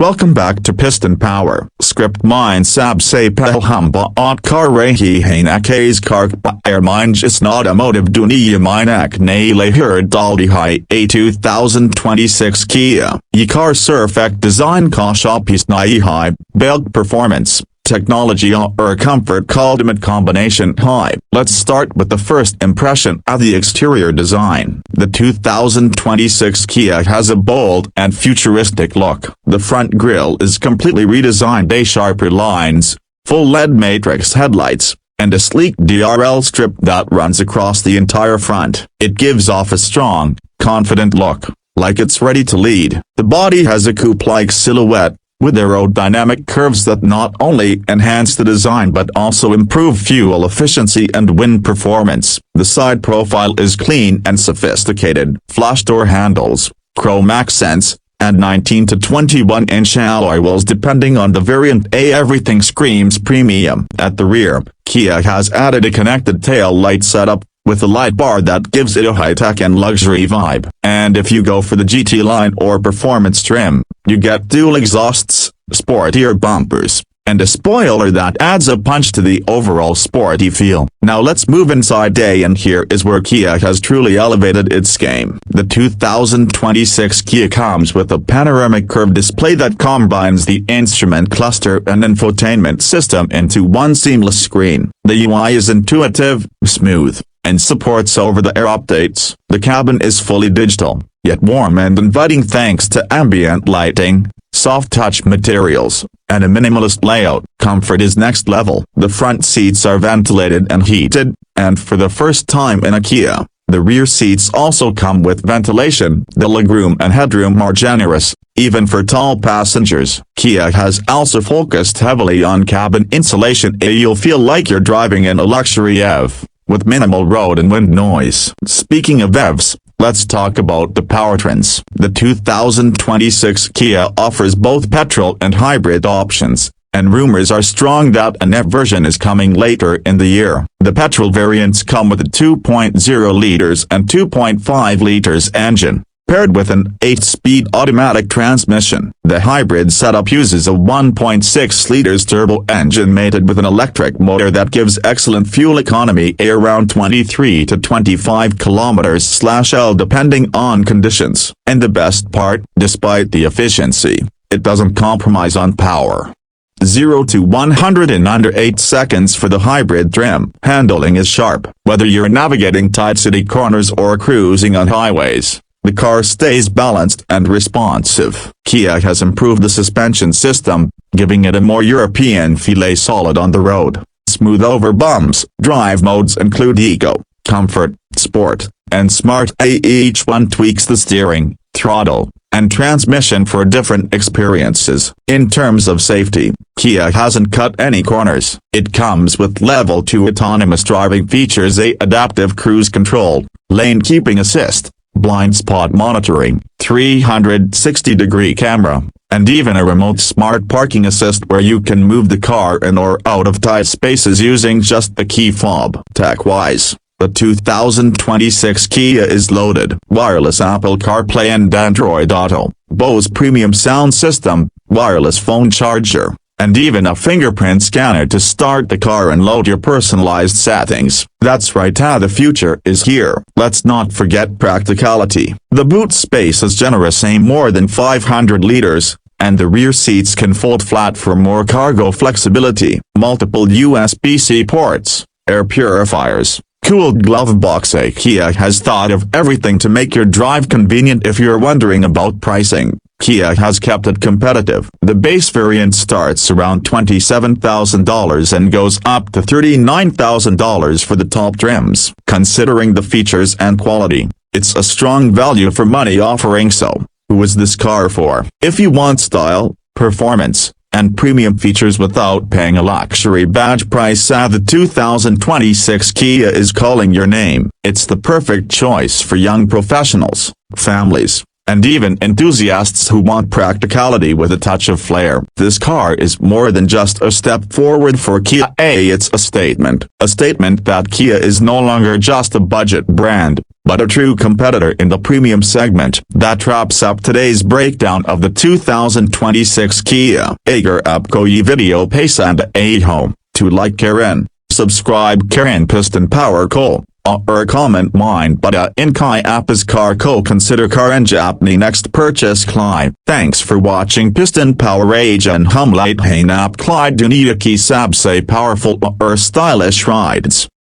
Welcome back to Piston Power. Script mine sab se pelhamba at kar rahi hainakes kar air mine just automotive dunia minak na lahir daldi hai a 2026 Kia. Car surfect design ka shopis nai hai, build performance, technology or comfort ultimate combination high. Let's start with the first impression of the exterior design. The 2026 Kia has a bold and futuristic look. The front grille is completely redesigned, sharper lines, full LED matrix headlights, and a sleek DRL strip that runs across the entire front. It gives off a strong, confident look, like it's ready to lead. The body has a coupe-like silhouette, with aerodynamic curves that not only enhance the design but also improve fuel efficiency and wind performance. The side profile is clean and sophisticated. Flush door handles, chrome accents, and 19 to 21-inch alloy wheels depending on the variant. Everything screams premium. At the rear, Kia has added a connected tail light setup, with a light bar that gives it a high-tech and luxury vibe. And if you go for the GT line or performance trim, you get dual exhausts, sportier bumpers, and a spoiler that adds a punch to the overall sporty feel. Now let's move inside, and here is where Kia has truly elevated its game. The 2026 Kia comes with a panoramic curved display that combines the instrument cluster and infotainment system into one seamless screen. The UI is intuitive, smooth, and supports over-the-air updates. The cabin is fully digital, yet warm and inviting thanks to ambient lighting, soft-touch materials, and a minimalist layout. Comfort is next level. The front seats are ventilated and heated, and for the first time in a Kia, the rear seats also come with ventilation. The legroom and headroom are generous, even for tall passengers. Kia has also focused heavily on cabin insulation. You'll feel like you're driving in a luxury EV, with minimal road and wind noise. Speaking of EVs, let's talk about the powertrains. The 2026 Kia offers both petrol and hybrid options, and rumors are strong that an EV version is coming later in the year. The petrol variants come with a 2.0 liters and 2.5 liters engine, paired with an 8-speed automatic transmission. The hybrid setup uses a 1.6 liters turbo engine mated with an electric motor that gives excellent fuel economy, around 23 to 25 km/L depending on conditions. And the best part, despite the efficiency, it doesn't compromise on power. 0 to 100 in under 8 seconds for the hybrid trim. Handling is sharp, whether you're navigating tight city corners or cruising on highways. The car stays balanced and responsive. Kia has improved the suspension system, giving it a more European feel, solid on the road, smooth over bumps. Drive modes include Eco, Comfort, Sport, and Smart. Each one tweaks the steering, throttle, and transmission for different experiences. In terms of safety, Kia hasn't cut any corners. It comes with Level 2 autonomous driving features, adaptive cruise control, lane keeping assist, blind spot monitoring, 360-degree camera, and even a remote smart parking assist where you can move the car in or out of tight spaces using just the key fob. Tech-wise, the 2026 Kia is loaded. Wireless Apple CarPlay and Android Auto, Bose premium sound system, wireless phone charger, and even a fingerprint scanner to start the car and load your personalized settings. That's right, the future is here. Let's not forget practicality. The boot space is generous, more than 500 liters, and the rear seats can fold flat for more cargo flexibility. Multiple USB-C ports, air purifiers, cooled glove box. Kia has thought of everything to make your drive convenient. If you're wondering about pricing, Kia has kept it competitive. The base variant starts around $27,000 and goes up to $39,000 for the top trims. Considering the features and quality, it's a strong value for money offering. So, who is this car for? If you want style, performance, and premium features without paying a luxury badge price, the 2026 Kia is calling your name. It's the perfect choice for young professionals, families, and even enthusiasts who want practicality with a touch of flair. This car is more than just a step forward for Kia. It's a statement that Kia is no longer just a budget brand, but a true competitor in the premium segment. That wraps up today's breakdown of the 2026 Kia Agar video pace and a home. To like Karen, subscribe Karen Piston Power Co. Or comment mind but in Kai Apps car co consider Karen Japni next purchase Clyde. Thanks for watching Piston Power Age and Humlight Hain App Clyde Dunida Ki Sabse powerful or stylish rides.